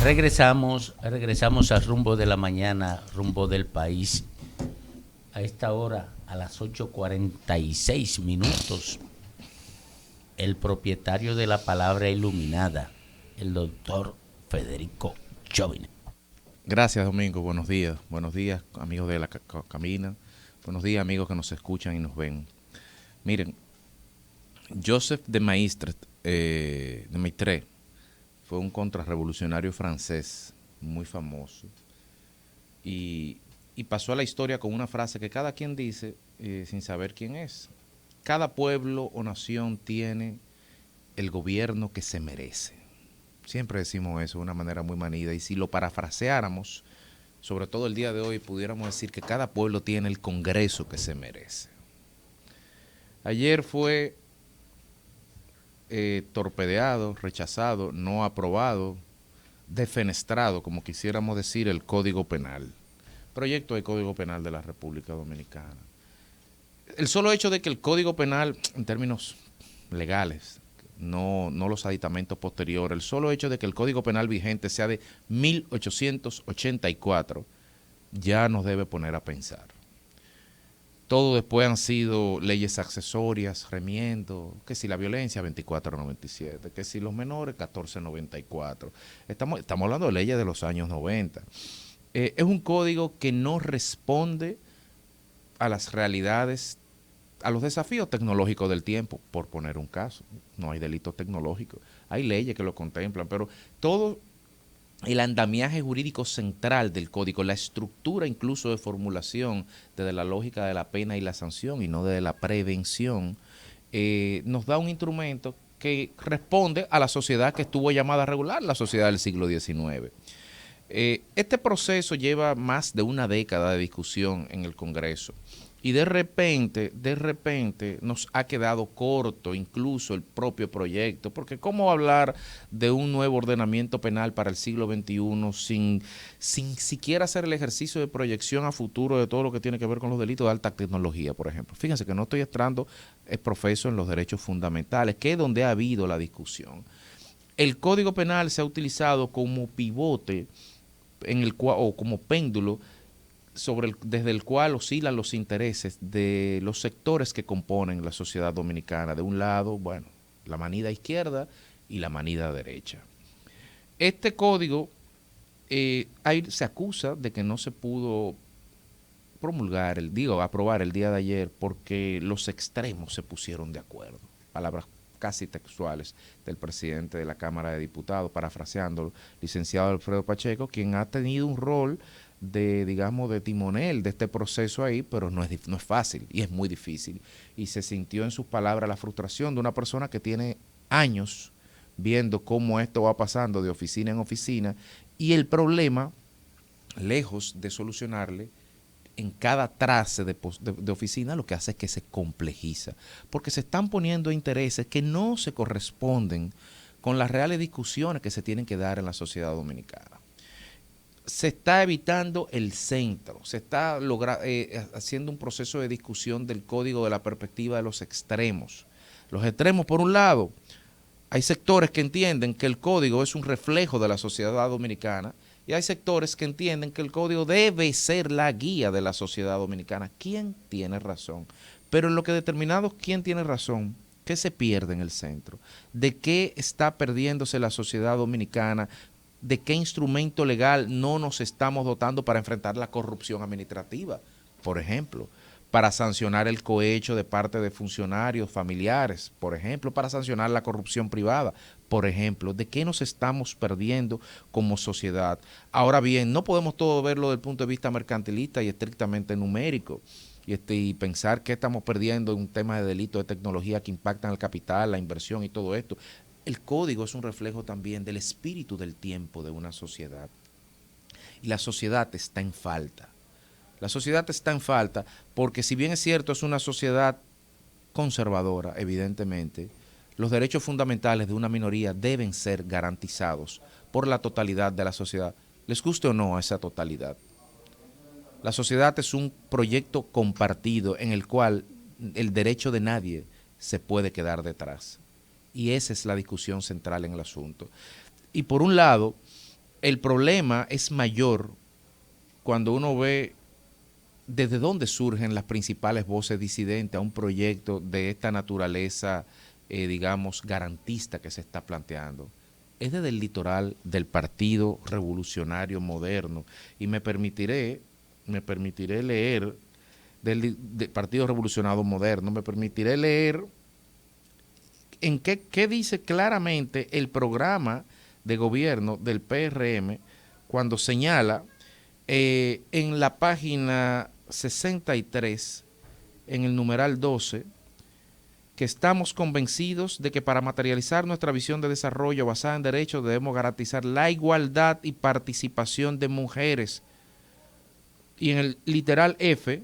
Regresamos al rumbo de la mañana, rumbo del país. A esta hora, a las 8:46, el propietario de la palabra iluminada, el doctor Federico Jovine. Gracias, Domingo. Buenos días, amigos de la Camina. Buenos días, amigos que nos escuchan y nos ven. Miren, Joseph de Maistre fue un contrarrevolucionario francés muy famoso y pasó a la historia con una frase que cada quien dice sin saber quién es. Cada pueblo o nación tiene el gobierno que se merece. Siempre decimos eso de una manera muy manida, y si lo parafraseáramos, sobre todo el día de hoy, pudiéramos decir que cada pueblo tiene el Congreso que se merece. Ayer fue torpedeado, rechazado, no aprobado, defenestrado, como quisiéramos decir, el Código Penal, proyecto de Código Penal de la República Dominicana. El solo hecho de que el Código Penal, en términos legales, no los aditamentos posteriores, el solo hecho de que el Código Penal vigente sea de 1884, ya nos debe poner a pensar. Todo después han sido leyes accesorias, remiendo, que si la violencia 2497, que si los menores 1494. Estamos hablando de leyes de los años 90. Es un código que no responde a las realidades, a los desafíos tecnológicos del tiempo, por poner un caso. No hay delitos tecnológicos, hay leyes que lo contemplan, pero todo el andamiaje jurídico central del código, la estructura incluso de formulación desde la lógica de la pena y la sanción y no desde la prevención, nos da un instrumento que responde a la sociedad que estuvo llamada a regular, la sociedad del siglo XIX. Este proceso lleva más de una década de discusión en el Congreso. Y de repente nos ha quedado corto incluso el propio proyecto, porque ¿cómo hablar de un nuevo ordenamiento penal para el siglo XXI sin siquiera hacer el ejercicio de proyección a futuro de todo lo que tiene que ver con los delitos de alta tecnología, por ejemplo? Fíjense que no estoy entrando, es profeso en los derechos fundamentales, que es donde ha habido la discusión. El Código Penal se ha utilizado como pivote en el cual, o como péndulo, desde el cual oscilan los intereses de los sectores que componen la sociedad dominicana. De un lado, bueno, la manida izquierda y la manida derecha. Este código se acusa de que no se pudo aprobar el día de ayer porque los extremos se pusieron de acuerdo. Palabras casi textuales del presidente de la Cámara de Diputados, parafraseándolo, licenciado Alfredo Pacheco, quien ha tenido un rol de timonel de este proceso ahí, pero no es fácil y es muy difícil. Y se sintió en sus palabras la frustración de una persona que tiene años viendo cómo esto va pasando de oficina en oficina, y el problema, lejos de solucionarle, en cada trace de oficina lo que hace es que se complejiza, porque se están poniendo intereses que no se corresponden con las reales discusiones que se tienen que dar en la sociedad dominicana. Se está evitando el centro, se está haciendo un proceso de discusión del código de la perspectiva de los extremos. Los extremos, por un lado, hay sectores que entienden que el código es un reflejo de la sociedad dominicana, y hay sectores que entienden que el código debe ser la guía de la sociedad dominicana. ¿Quién tiene razón? Pero en lo que determinados quién tiene razón, ¿qué se pierde en el centro? ¿De qué está perdiéndose la sociedad dominicana? ¿De qué instrumento legal no nos estamos dotando para enfrentar la corrupción administrativa, por ejemplo? Para sancionar el cohecho de parte de funcionarios familiares, por ejemplo, para sancionar la corrupción privada, por ejemplo. ¿De qué nos estamos perdiendo como sociedad? Ahora bien, no podemos todo verlo desde el punto de vista mercantilista y estrictamente numérico, y pensar que estamos perdiendo en un tema de delitos de tecnología que impactan el capital, la inversión y todo esto. El código es un reflejo también del espíritu del tiempo de una sociedad. Y la sociedad está en falta. La sociedad está en falta porque, si bien es cierto, es una sociedad conservadora, evidentemente, los derechos fundamentales de una minoría deben ser garantizados por la totalidad de la sociedad, les guste o no a esa totalidad. La sociedad es un proyecto compartido en el cual el derecho de nadie se puede quedar detrás. Y esa es la discusión central en el asunto. Y por un lado, el problema es mayor cuando uno ve desde dónde surgen las principales voces disidentes a un proyecto de esta naturaleza, digamos, garantista que se está planteando. Es desde el litoral del Partido Revolucionario Moderno. Y me permitiré leer del Partido Revolucionario Moderno, me permitiré leer en qué dice claramente el programa de gobierno del PRM cuando señala en la página 63, en el numeral 12, que estamos convencidos de que para materializar nuestra visión de desarrollo basada en derechos debemos garantizar la igualdad y participación de mujeres. Y en el literal F,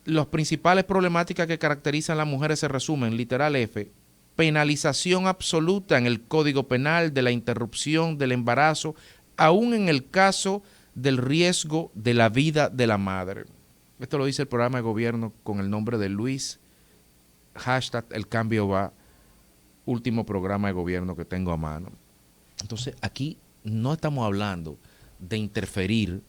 las principales problemáticas que caracterizan a las mujeres se resumen, literal F, penalización absoluta en el Código Penal de la interrupción del embarazo, aún en el caso del riesgo de la vida de la madre. Esto lo dice el programa de gobierno con el nombre de Luis, hashtag El Cambio Va, último programa de gobierno que tengo a mano. Entonces, aquí no estamos hablando de interferir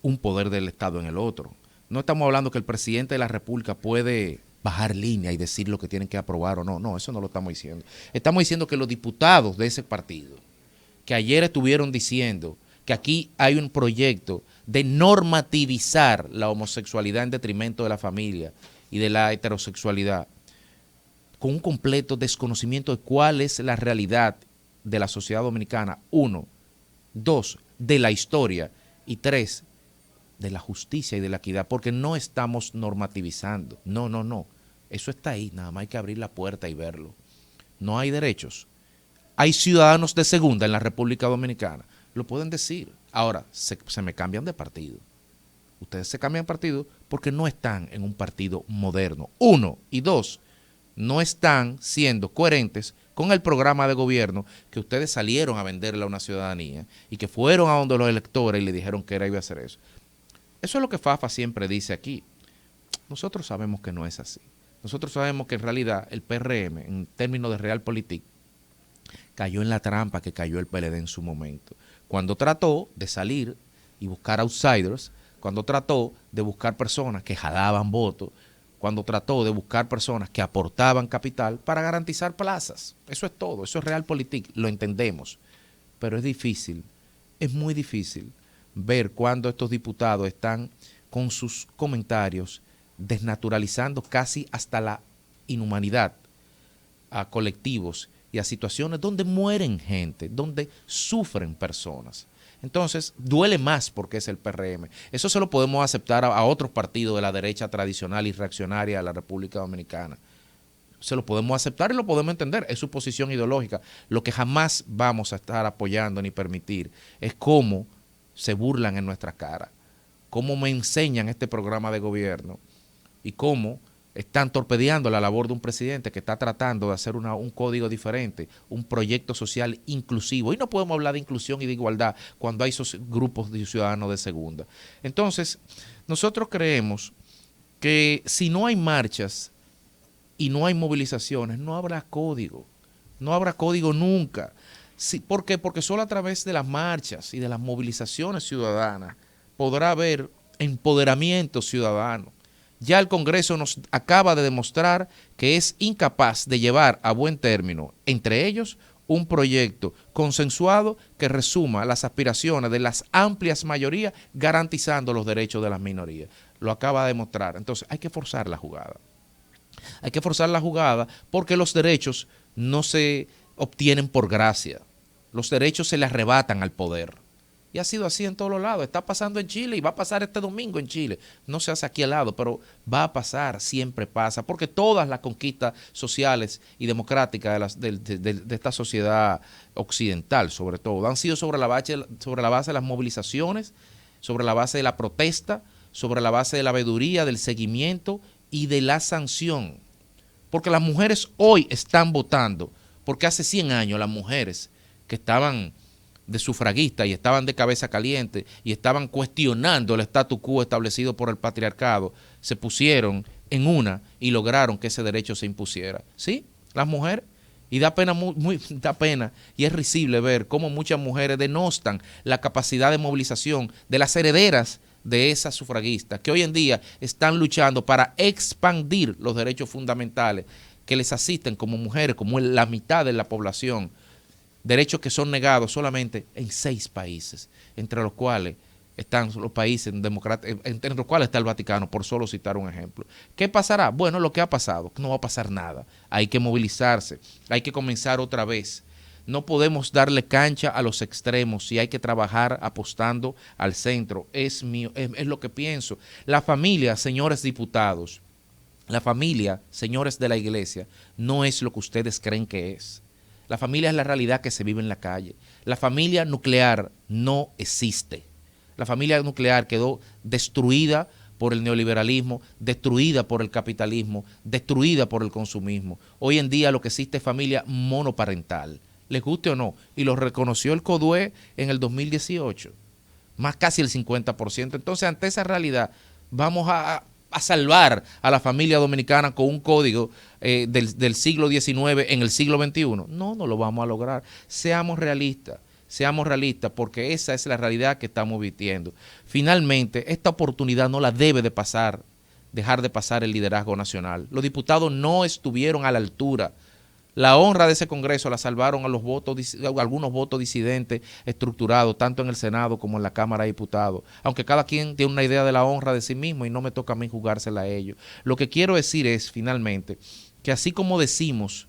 un poder del Estado en el otro. No estamos hablando que el presidente de la República puede bajar línea y decir lo que tienen que aprobar o no. No, eso no lo estamos diciendo. Estamos diciendo que los diputados de ese partido, que ayer estuvieron diciendo que aquí hay un proyecto de normativizar la homosexualidad en detrimento de la familia y de la heterosexualidad, con un completo desconocimiento de cuál es la realidad de la sociedad dominicana, 1, 2, de la historia y 3, de la justicia y de la equidad, porque no estamos normativizando. No. Eso está ahí, nada más hay que abrir la puerta y verlo. No hay derechos. Hay ciudadanos de segunda en la República Dominicana. Lo pueden decir. Ahora, se me cambian de partido. Ustedes se cambian de partido porque no están en un partido moderno. 1 y 2, no están siendo coherentes con el programa de gobierno que ustedes salieron a venderle a una ciudadanía y que fueron a donde los electores y le dijeron que iba a hacer eso. Eso es lo que Fafa siempre dice aquí. Nosotros sabemos que no es así. Nosotros sabemos que en realidad el PRM, en términos de realpolitik, cayó en la trampa que cayó el PLD en su momento. Cuando trató de salir y buscar outsiders, cuando trató de buscar personas que jalaban votos, cuando trató de buscar personas que aportaban capital para garantizar plazas. Eso es todo, eso es realpolitik, lo entendemos. Pero es difícil, es muy difícil ver cuando estos diputados están con sus comentarios desnaturalizando casi hasta la inhumanidad a colectivos y a situaciones donde mueren gente, donde sufren personas. Entonces, duele más porque es el PRM. Eso se lo podemos aceptar a otros partidos de la derecha tradicional y reaccionaria de la República Dominicana. Se lo podemos aceptar y lo podemos entender. Es su posición ideológica. Lo que jamás vamos a estar apoyando ni permitir es cómo se burlan en nuestra cara, cómo me enseñan este programa de gobierno y cómo están torpedeando la labor de un presidente que está tratando de hacer un código diferente, un proyecto social inclusivo. Y no podemos hablar de inclusión y de igualdad cuando hay esos grupos de ciudadanos de segunda. Entonces, nosotros creemos que si no hay marchas y no hay movilizaciones, no habrá código. No habrá código nunca. Sí, ¿por qué? Porque solo a través de las marchas y de las movilizaciones ciudadanas podrá haber empoderamiento ciudadano. Ya el Congreso nos acaba de demostrar que es incapaz de llevar a buen término, entre ellos, un proyecto consensuado que resuma las aspiraciones de las amplias mayorías garantizando los derechos de las minorías. Lo acaba de demostrar. Entonces hay que forzar la jugada. Hay que forzar la jugada porque los derechos no se obtienen por gracia. Los derechos se le arrebatan al poder. Y ha sido así en todos los lados. Está pasando en Chile y va a pasar este domingo en Chile. No se hace aquí al lado, pero va a pasar, siempre pasa. Porque todas las conquistas sociales y democráticas de esta sociedad occidental, sobre todo, han sido sobre la base de las movilizaciones, sobre la base de la protesta, sobre la base de la veeduría, del seguimiento y de la sanción. Porque las mujeres hoy están votando, porque hace 100 años las mujeres que estaban de sufragistas y estaban de cabeza caliente y estaban cuestionando el statu quo establecido por el patriarcado, se pusieron en una y lograron que ese derecho se impusiera. ¿Sí? Las mujeres. Y da pena, da pena, y es risible ver cómo muchas mujeres denostan la capacidad de movilización de las herederas de esas sufragistas, que hoy en día están luchando para expandir los derechos fundamentales que les asisten como mujeres, como la mitad de la población, derechos que son negados solamente en 6 países, entre los cuales están los países entre los cuales está el Vaticano, por solo citar un ejemplo. ¿Qué pasará? Bueno, lo que ha pasado, no va a pasar nada. Hay que movilizarse, hay que comenzar otra vez. No podemos darle cancha a los extremos y hay que trabajar apostando al centro. Es lo que pienso. La familia, señores diputados, la familia, señores de la iglesia, no es lo que ustedes creen que es. La familia es la realidad que se vive en la calle. La familia nuclear no existe. La familia nuclear quedó destruida por el neoliberalismo, destruida por el capitalismo, destruida por el consumismo. Hoy en día lo que existe es familia monoparental, les guste o no, y lo reconoció el CODUE en el 2018, más casi el 50%. Entonces, ante esa realidad, vamos a salvar a la familia dominicana con un código del siglo XIX en el siglo XXI. No lo vamos a lograr. Seamos realistas porque esa es la realidad que estamos viviendo. Finalmente, esta oportunidad no la debe dejar de pasar el liderazgo nacional. Los diputados no estuvieron a la altura. La honra de ese Congreso la salvaron algunos votos disidentes estructurados, tanto en el Senado como en la Cámara de Diputados. Aunque cada quien tiene una idea de la honra de sí mismo y no me toca a mí jugársela a ellos. Lo que quiero decir es, finalmente, que así como decimos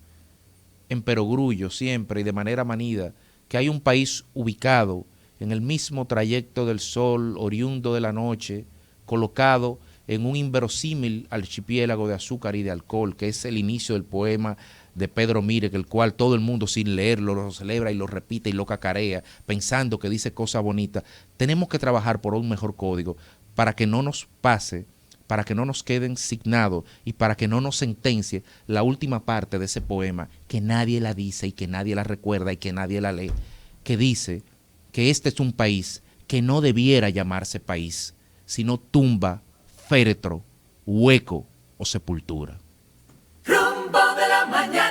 en perogrullo siempre y de manera manida, que hay un país ubicado en el mismo trayecto del sol, oriundo de la noche, colocado en un inverosímil archipiélago de azúcar y de alcohol, que es el inicio del poema de Pedro Mírez, el cual todo el mundo sin leerlo lo celebra y lo repite y lo cacarea, pensando que dice cosas bonitas. Tenemos que trabajar por un mejor código para que no nos pase, para que no nos queden signados y para que no nos sentencie la última parte de ese poema, que nadie la dice y que nadie la recuerda y que nadie la lee, que dice que este es un país que no debiera llamarse país, sino tumba, féretro, hueco o sepultura. Rumbo de la mañana.